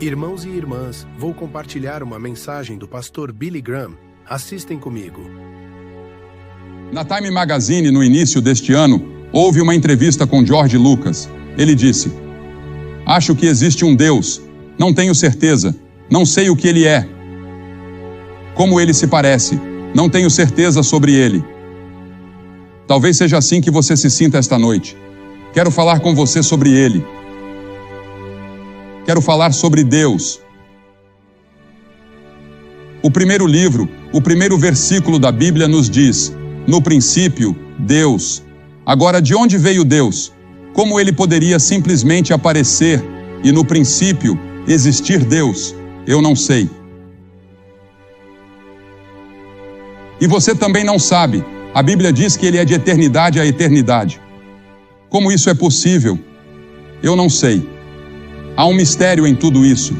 Irmãos e irmãs, vou compartilhar uma mensagem do pastor Billy Graham. Assistem comigo. Na Time Magazine, no início deste ano, houve uma entrevista com George Lucas. Ele disse: "Acho que existe um Deus. Não tenho certeza. Não sei o que ele é. Como ele se parece. Não tenho certeza sobre ele." Talvez seja assim que você se sinta esta noite. Quero falar com você sobre ele. Quero falar sobre Deus. O primeiro livro, o primeiro versículo da Bíblia nos diz: "No princípio, Deus." Agora, de onde veio Deus? Como ele poderia simplesmente aparecer e, no princípio, existir Deus? Eu não sei. E você também não sabe. A Bíblia diz que ele é de eternidade a eternidade. Como isso é possível? Eu não sei. Há um mistério em tudo isso.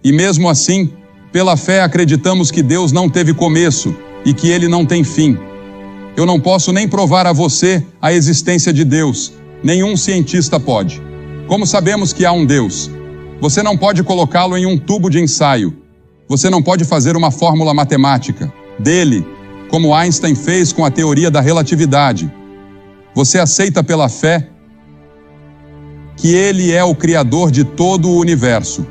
E mesmo assim, pela fé acreditamos que Deus não teve começo e que ele não tem fim. Eu não posso nem provar a você a existência de Deus. Nenhum cientista pode. Como sabemos que há um Deus? Você não pode colocá-lo em um tubo de ensaio. Você não pode fazer uma fórmula matemática dele, como Einstein fez com a teoria da relatividade. Você aceita pela fé que ele é o criador de todo o universo.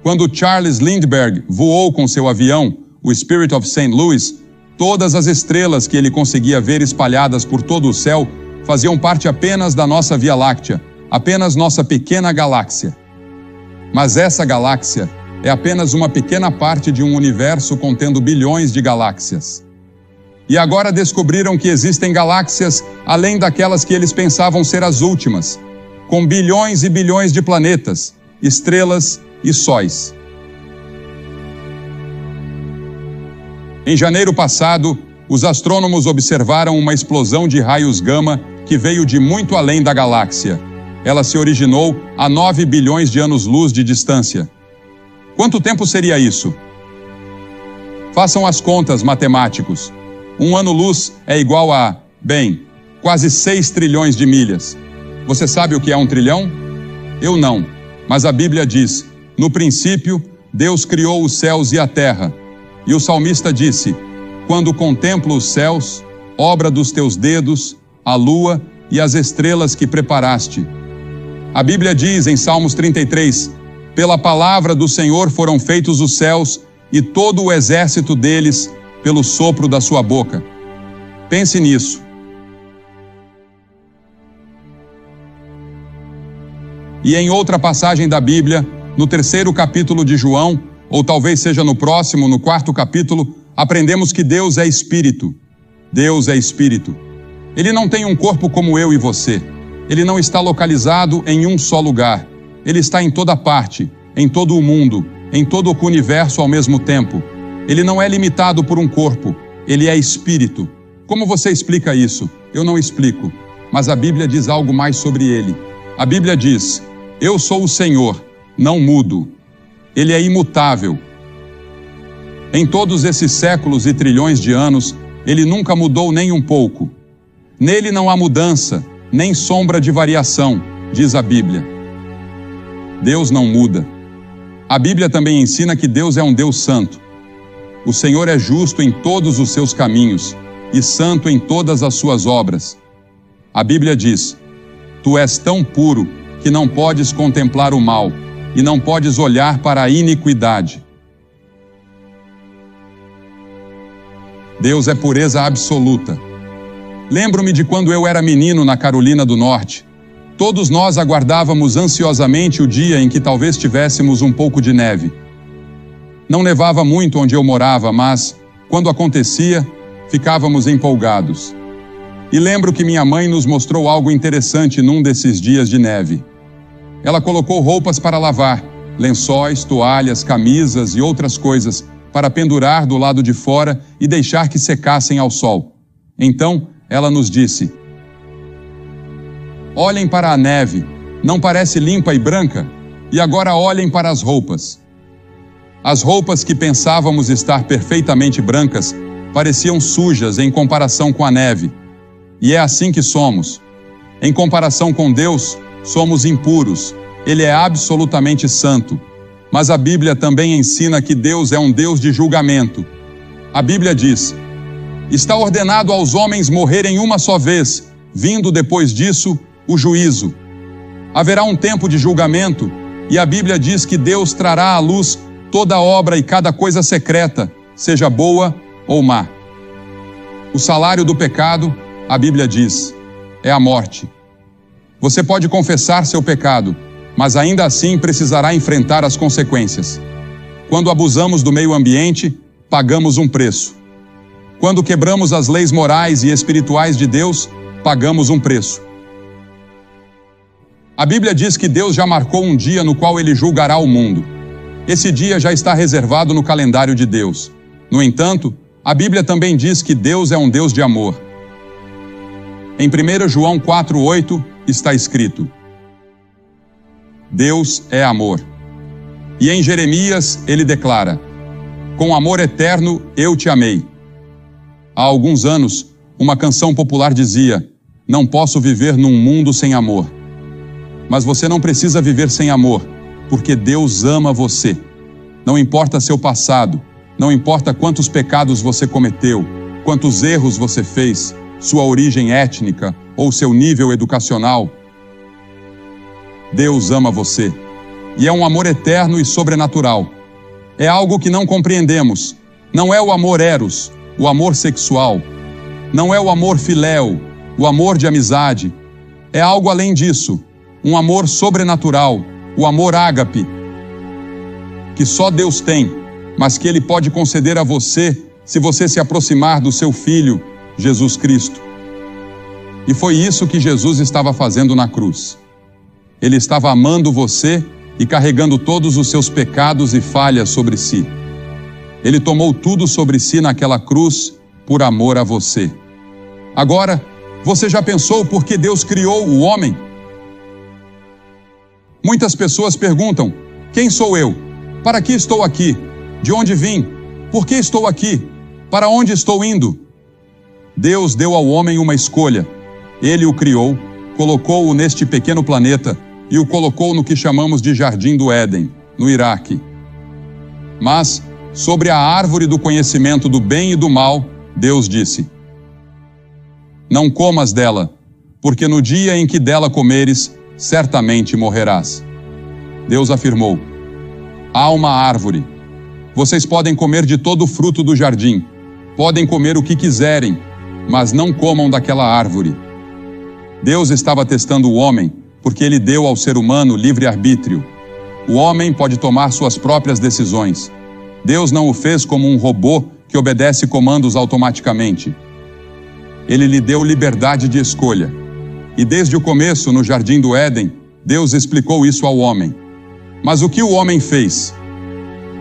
Quando Charles Lindbergh voou com seu avião, o Spirit of St. Louis, todas as estrelas que ele conseguia ver espalhadas por todo o céu faziam parte apenas da nossa Via Láctea, apenas nossa pequena galáxia. Mas essa galáxia é apenas uma pequena parte de um universo contendo bilhões de galáxias. E agora descobriram que existem galáxias além daquelas que eles pensavam ser as últimas, com bilhões e bilhões de planetas, estrelas e sóis. Em janeiro passado, os astrônomos observaram uma explosão de raios gama que veio de muito além da galáxia. Ela se originou a 9 bilhões de anos-luz de distância. Quanto tempo seria isso? Façam as contas, matemáticos. Um ano-luz é igual a, quase 6 trilhões de milhas. Você sabe o que é 1 trilhão? Eu não, mas a Bíblia diz: "No princípio, Deus criou os céus e a terra." E o salmista disse: "Quando contemplo os céus, obra dos teus dedos, a lua e as estrelas que preparaste." A Bíblia diz em Salmos 33, "Pela palavra do Senhor foram feitos os céus e todo o exército deles pelo sopro da sua boca." Pense nisso. E em outra passagem da Bíblia, no 3º capítulo de João, ou talvez seja no próximo, no 4º capítulo, aprendemos que Deus é Espírito. Deus é Espírito. Ele não tem um corpo como eu e você. Ele não está localizado em um só lugar. Ele está em toda parte, em todo o mundo, em todo o universo ao mesmo tempo. Ele não é limitado por um corpo. Ele é Espírito. Como você explica isso? Eu não explico. Mas a Bíblia diz algo mais sobre ele. A Bíblia diz: "Eu sou o Senhor, não mudo." Ele é imutável. Em todos esses séculos e trilhões de anos, ele nunca mudou nem um pouco. Nele não há mudança, nem sombra de variação, diz a Bíblia. Deus não muda. A Bíblia também ensina que Deus é um Deus santo. O Senhor é justo em todos os seus caminhos e santo em todas as suas obras. A Bíblia diz: "Tu és tão puro que não podes contemplar o mal e não podes olhar para a iniquidade." Deus é pureza absoluta. Lembro-me de quando eu era menino na Carolina do Norte. Todos nós aguardávamos ansiosamente o dia em que talvez tivéssemos um pouco de neve. Não nevava muito onde eu morava, mas, quando acontecia, ficávamos empolgados. E lembro que minha mãe nos mostrou algo interessante num desses dias de neve. Ela colocou roupas para lavar, lençóis, toalhas, camisas e outras coisas para pendurar do lado de fora e deixar que secassem ao sol. Então, ela nos disse: "Olhem para a neve, não parece limpa e branca? E agora olhem para as roupas." As roupas que pensávamos estar perfeitamente brancas pareciam sujas em comparação com a neve. E é assim que somos. Em comparação com Deus, somos impuros. Ele é absolutamente santo. Mas a Bíblia também ensina que Deus é um Deus de julgamento. A Bíblia diz: está ordenado aos homens morrerem uma só vez, vindo depois disso o juízo. Haverá um tempo de julgamento, e a Bíblia diz que Deus trará à luz toda obra e cada coisa secreta, seja boa ou má. O salário do pecado, a Bíblia diz, é a morte. Você pode confessar seu pecado, mas ainda assim precisará enfrentar as consequências. Quando abusamos do meio ambiente, pagamos um preço. Quando quebramos as leis morais e espirituais de Deus, pagamos um preço. A Bíblia diz que Deus já marcou um dia no qual Ele julgará o mundo. Esse dia já está reservado no calendário de Deus. No entanto, a Bíblia também diz que Deus é um Deus de amor. Em 1 João 4,8 está escrito: Deus é amor. E em Jeremias ele declara: com amor eterno eu te amei. Há alguns anos, uma canção popular dizia: não posso viver num mundo sem amor. Mas você não precisa viver sem amor, porque Deus ama você. Não importa seu passado, não importa quantos pecados você cometeu, quantos erros você fez, sua origem étnica ou seu nível educacional. Deus ama você. E é um amor eterno e sobrenatural. É algo que não compreendemos. Não é o amor eros, o amor sexual. Não é o amor filéu, o amor de amizade. É algo além disso. Um amor sobrenatural, o amor ágape, que só Deus tem, mas que Ele pode conceder a você se você se aproximar do seu Filho, Jesus Cristo. E foi isso que Jesus estava fazendo na cruz. Ele estava amando você e carregando todos os seus pecados e falhas sobre si. Ele tomou tudo sobre si naquela cruz por amor a você. Agora, você já pensou por que Deus criou o homem? Muitas pessoas perguntam: quem sou eu? Para que estou aqui? De onde vim? Por que estou aqui? Para onde estou indo? Deus deu ao homem uma escolha. Ele o criou, colocou-o neste pequeno planeta e o colocou no que chamamos de Jardim do Éden, no Iraque. Mas, sobre a árvore do conhecimento do bem e do mal, Deus disse: não comas dela, porque no dia em que dela comeres, certamente morrerás. Deus afirmou: há uma árvore. Vocês podem comer de todo o fruto do jardim, podem comer o que quiserem, mas não comam daquela árvore. Deus estava testando o homem, porque Ele deu ao ser humano livre-arbítrio. O homem pode tomar suas próprias decisões. Deus não o fez como um robô que obedece comandos automaticamente. Ele lhe deu liberdade de escolha. E desde o começo, no Jardim do Éden, Deus explicou isso ao homem. Mas o que o homem fez?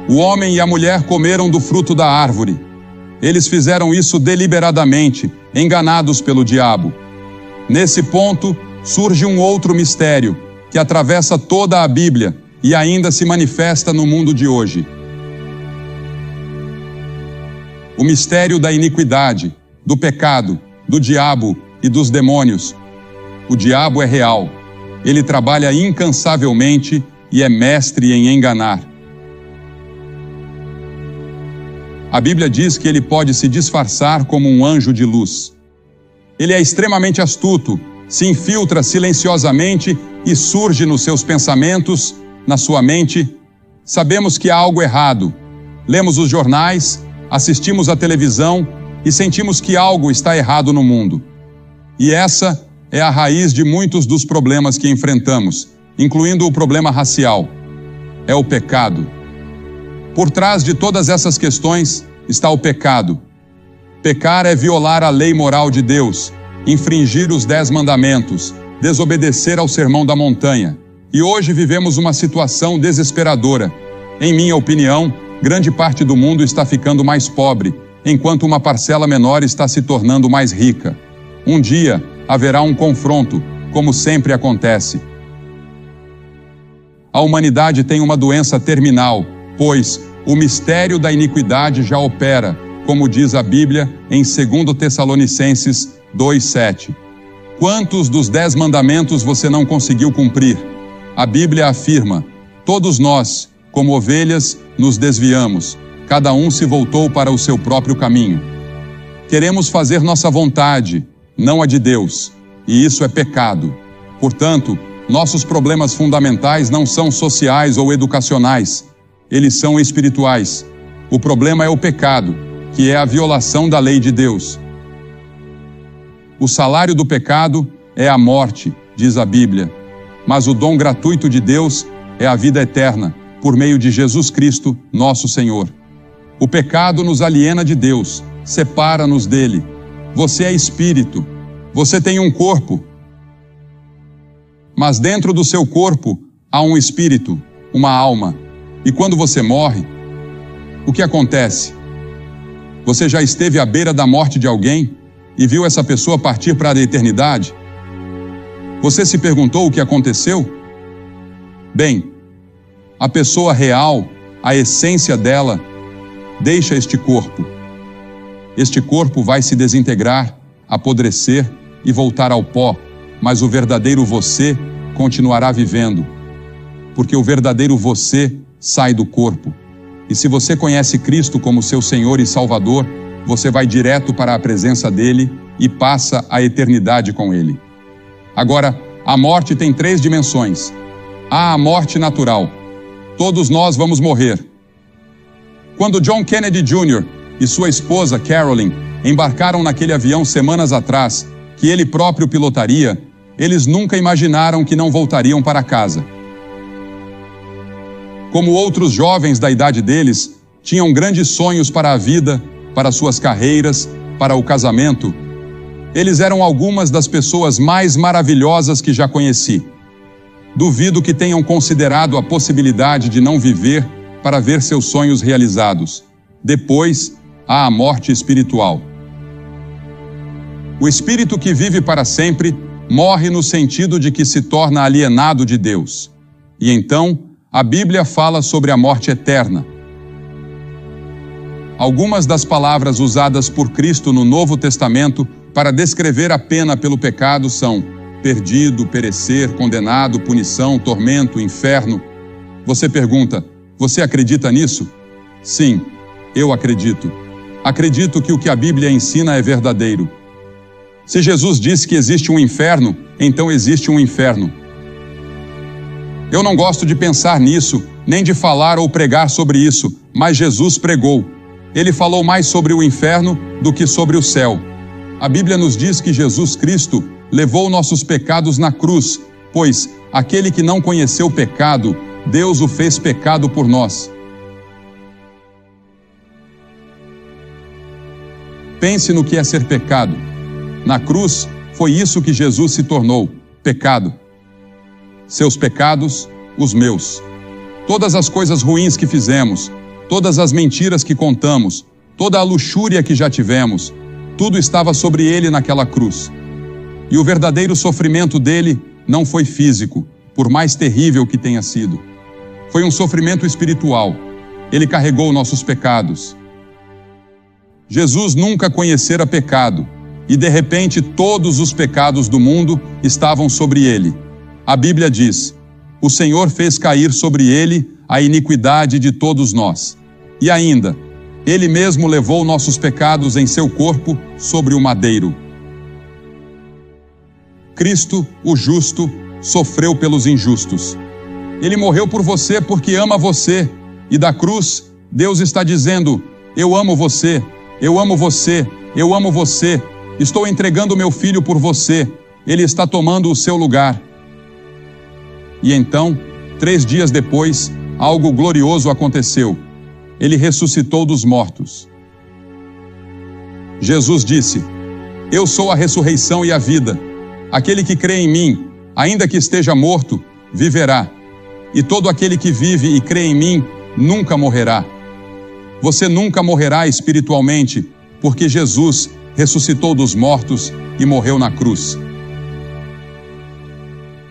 O homem e a mulher comeram do fruto da árvore. Eles fizeram isso deliberadamente, enganados pelo diabo. Nesse ponto, surge um outro mistério, que atravessa toda a Bíblia e ainda se manifesta no mundo de hoje. O mistério da iniquidade, do pecado, do diabo e dos demônios. O diabo é real. Ele trabalha incansavelmente e é mestre em enganar. A Bíblia diz que ele pode se disfarçar como um anjo de luz. Ele é extremamente astuto, se infiltra silenciosamente e surge nos seus pensamentos, na sua mente. Sabemos que há algo errado. Lemos os jornais, assistimos à televisão e sentimos que algo está errado no mundo. E essa é a raiz de muitos dos problemas que enfrentamos, incluindo o problema racial. É o pecado. Por trás de todas essas questões está o pecado. Pecar é violar a lei moral de Deus, infringir os 10 mandamentos, desobedecer ao sermão da montanha. E hoje vivemos uma situação desesperadora. Em minha opinião, grande parte do mundo está ficando mais pobre, enquanto uma parcela menor está se tornando mais rica. Um dia haverá um confronto, como sempre acontece. A humanidade tem uma doença terminal, pois o mistério da iniquidade já opera, como diz a Bíblia em 2 Tessalonicenses 2,7. Quantos dos 10 mandamentos você não conseguiu cumprir? A Bíblia afirma: todos nós, como ovelhas, nos desviamos. Cada um se voltou para o seu próprio caminho. Queremos fazer nossa vontade, não a de Deus, e isso é pecado. Portanto, nossos problemas fundamentais não são sociais ou educacionais, eles são espirituais. O problema é o pecado, que é a violação da lei de Deus. O salário do pecado é a morte, diz a Bíblia, mas o dom gratuito de Deus é a vida eterna, por meio de Jesus Cristo, nosso Senhor. O pecado nos aliena de Deus, separa-nos dele. Você é espírito, você tem um corpo, mas dentro do seu corpo há um espírito, uma alma. E quando você morre, o que acontece? Você já esteve à beira da morte de alguém e viu essa pessoa partir para a eternidade? Você se perguntou o que aconteceu? Bem, a pessoa real, a essência dela, deixa este corpo. Este corpo vai se desintegrar, apodrecer e voltar ao pó, mas o verdadeiro você continuará vivendo, porque o verdadeiro você sai do corpo. E se você conhece Cristo como seu Senhor e Salvador, você vai direto para a presença dele e passa a eternidade com ele. Agora, a morte tem 3 dimensões. Há a morte natural. Todos nós vamos morrer. Quando John Kennedy Jr. e sua esposa Carolyn embarcaram naquele avião semanas atrás, que ele próprio pilotaria, eles nunca imaginaram que não voltariam para casa. Como outros jovens da idade deles, tinham grandes sonhos para a vida, para suas carreiras, para o casamento. Eles eram algumas das pessoas mais maravilhosas que já conheci. Duvido que tenham considerado a possibilidade de não viver para ver seus sonhos realizados. Depois, há a morte espiritual. O espírito que vive para sempre morre no sentido de que se torna alienado de Deus. E então, a Bíblia fala sobre a morte eterna. Algumas das palavras usadas por Cristo no Novo Testamento para descrever a pena pelo pecado são perdido, perecer, condenado, punição, tormento, inferno. Você pergunta, você acredita nisso? Sim, eu acredito. Acredito que o que a Bíblia ensina é verdadeiro. Se Jesus disse que existe um inferno, então existe um inferno. Eu não gosto de pensar nisso, nem de falar ou pregar sobre isso, mas Jesus pregou. Ele falou mais sobre o inferno do que sobre o céu. A Bíblia nos diz que Jesus Cristo levou nossos pecados na cruz, pois aquele que não conheceu o pecado, Deus o fez pecado por nós. Pense no que é ser pecado. Na cruz, foi isso que Jesus se tornou, pecado. Seus pecados, os meus. Todas as coisas ruins que fizemos, todas as mentiras que contamos, toda a luxúria que já tivemos, tudo estava sobre ele naquela cruz. E o verdadeiro sofrimento dele não foi físico, por mais terrível que tenha sido. Foi um sofrimento espiritual. Ele carregou nossos pecados. Jesus nunca conhecera pecado, e de repente todos os pecados do mundo estavam sobre ele. A Bíblia diz: o Senhor fez cair sobre ele a iniquidade de todos nós. E ainda, ele mesmo levou nossos pecados em seu corpo sobre o madeiro. Cristo, o justo, sofreu pelos injustos. Ele morreu por você porque ama você. E da cruz, Deus está dizendo: eu amo você, eu amo você, eu amo você. Estou entregando meu filho por você. Ele está tomando o seu lugar. E então, 3 dias depois, algo glorioso aconteceu. Ele ressuscitou dos mortos. Jesus disse: eu sou a ressurreição e a vida. Aquele que crê em mim, ainda que esteja morto, viverá. E todo aquele que vive e crê em mim, nunca morrerá. Você nunca morrerá espiritualmente, porque Jesus ressuscitou dos mortos e morreu na cruz.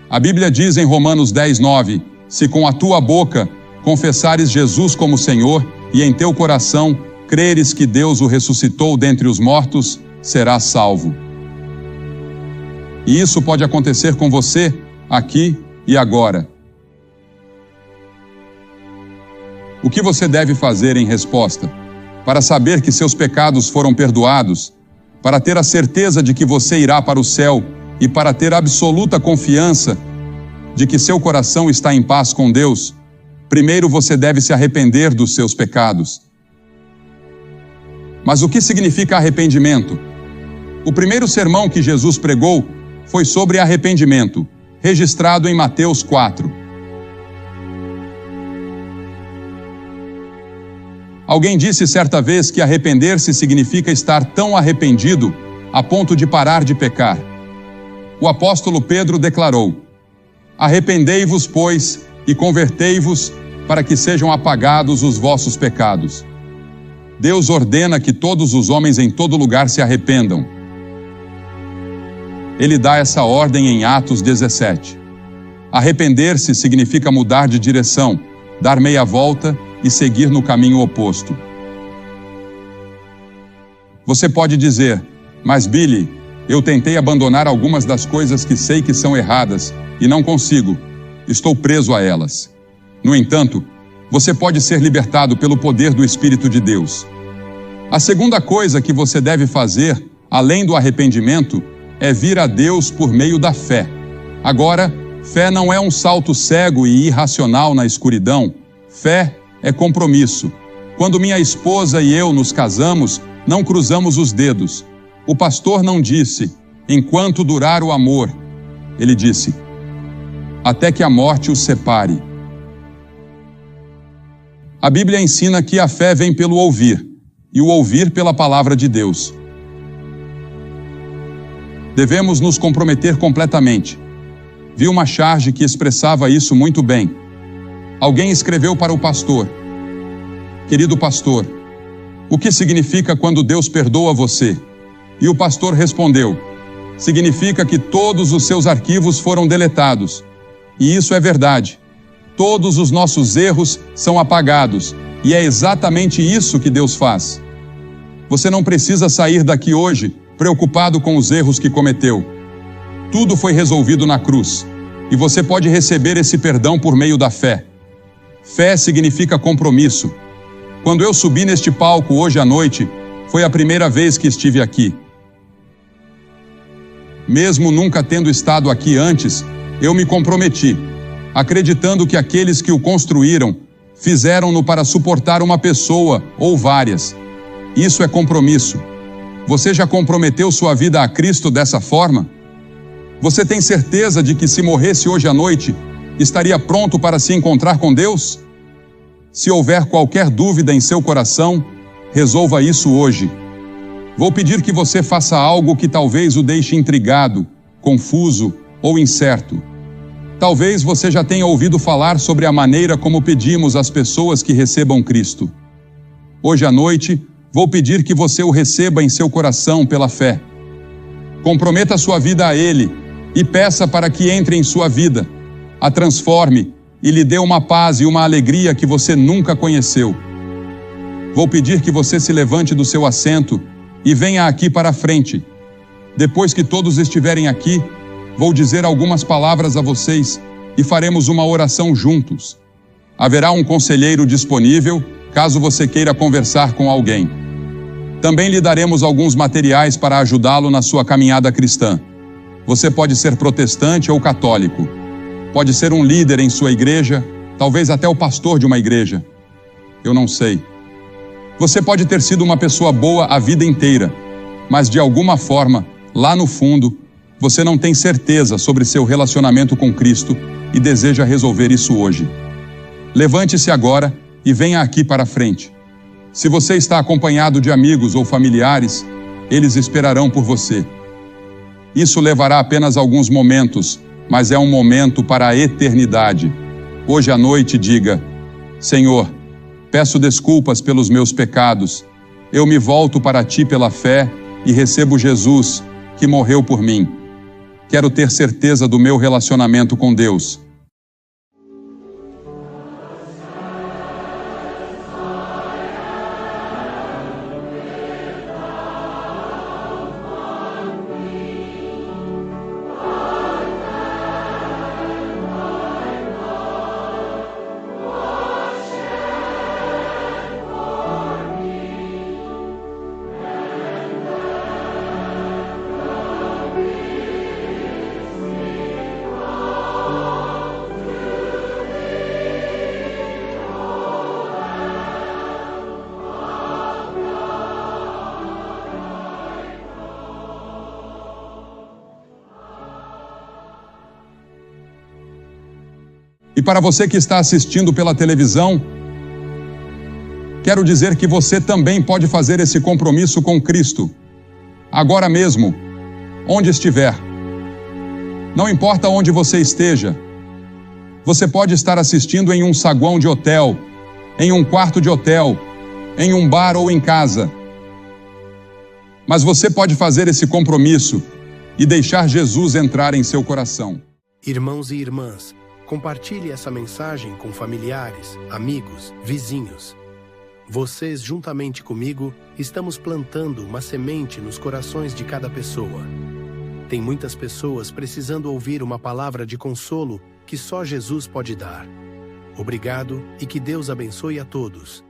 A Bíblia diz em Romanos 10:9, se com a tua boca confessares Jesus como Senhor e em teu coração creres que Deus o ressuscitou dentre os mortos, serás salvo. E isso pode acontecer com você, aqui e agora. O que você deve fazer em resposta? Para saber que seus pecados foram perdoados, para ter a certeza de que você irá para o céu e para ter absoluta confiança de que seu coração está em paz com Deus, primeiro você deve se arrepender dos seus pecados. Mas o que significa arrependimento? O primeiro sermão que Jesus pregou foi sobre arrependimento, registrado em Mateus 4. Alguém disse certa vez que arrepender-se significa estar tão arrependido a ponto de parar de pecar. O apóstolo Pedro declarou: arrependei-vos, pois, e convertei-vos, para que sejam apagados os vossos pecados. Deus ordena que todos os homens em todo lugar se arrependam. Ele dá essa ordem em Atos 17. Arrepender-se significa mudar de direção, dar meia volta e seguir no caminho oposto. Você pode dizer: mas Billy, eu tentei abandonar algumas das coisas que sei que são erradas e não consigo. Estou preso a elas. No entanto, você pode ser libertado pelo poder do Espírito de Deus. A segunda coisa que você deve fazer, além do arrependimento, é vir a Deus por meio da fé. Agora, fé não é um salto cego e irracional na escuridão. Fé é compromisso. Quando minha esposa e eu nos casamos, não cruzamos os dedos. O pastor não disse: enquanto durar o amor. Ele disse: até que a morte os separe. A Bíblia ensina que a fé vem pelo ouvir, e o ouvir pela palavra de Deus. Devemos nos comprometer completamente. Vi uma charge que expressava isso muito bem. Alguém escreveu para o pastor: querido pastor, o que significa quando Deus perdoa você? E o pastor respondeu: significa que todos os seus arquivos foram deletados. E isso é verdade. Todos os nossos erros são apagados, e é exatamente isso que Deus faz. Você não precisa sair daqui hoje preocupado com os erros que cometeu. Tudo foi resolvido na cruz, e você pode receber esse perdão por meio da fé. Fé significa compromisso. Quando eu subi neste palco hoje à noite, foi a primeira vez que estive aqui. Mesmo nunca tendo estado aqui antes, eu me comprometi, acreditando que aqueles que o construíram fizeram-no para suportar uma pessoa ou várias. Isso é compromisso. Você já comprometeu sua vida a Cristo dessa forma? Você tem certeza de que se morresse hoje à noite, estaria pronto para se encontrar com Deus? Se houver qualquer dúvida em seu coração, resolva isso hoje. Vou pedir que você faça algo que talvez o deixe intrigado, confuso ou incerto. Talvez você já tenha ouvido falar sobre a maneira como pedimos às pessoas que recebam Cristo. Hoje à noite, vou pedir que você o receba em seu coração pela fé. Comprometa sua vida a Ele e peça para que entre em sua vida, a transforme e lhe dê uma paz e uma alegria que você nunca conheceu. Vou pedir que você se levante do seu assento e venha aqui para a frente. Depois que todos estiverem aqui, vou dizer algumas palavras a vocês e faremos uma oração juntos. Haverá um conselheiro disponível, caso você queira conversar com alguém. Também lhe daremos alguns materiais para ajudá-lo na sua caminhada cristã. Você pode ser protestante ou católico. Pode ser um líder em sua igreja, talvez até o pastor de uma igreja. Eu não sei. Você pode ter sido uma pessoa boa a vida inteira, mas de alguma forma, lá no fundo, você não tem certeza sobre seu relacionamento com Cristo e deseja resolver isso hoje. Levante-se agora e venha aqui para a frente. Se você está acompanhado de amigos ou familiares, eles esperarão por você. Isso levará apenas alguns momentos, mas é um momento para a eternidade. Hoje à noite diga: Senhor, peço desculpas pelos meus pecados. Eu me volto para Ti pela fé e recebo Jesus, que morreu por mim. Quero ter certeza do meu relacionamento com Deus. E para você que está assistindo pela televisão, quero dizer que você também pode fazer esse compromisso com Cristo, agora mesmo, onde estiver. Não importa onde você esteja, você pode estar assistindo em um saguão de hotel, em um quarto de hotel, em um bar ou em casa. Mas você pode fazer esse compromisso e deixar Jesus entrar em seu coração. Irmãos e irmãs, compartilhe essa mensagem com familiares, amigos, vizinhos. Vocês, juntamente comigo, estamos plantando uma semente nos corações de cada pessoa. Tem muitas pessoas precisando ouvir uma palavra de consolo que só Jesus pode dar. Obrigado e que Deus abençoe a todos.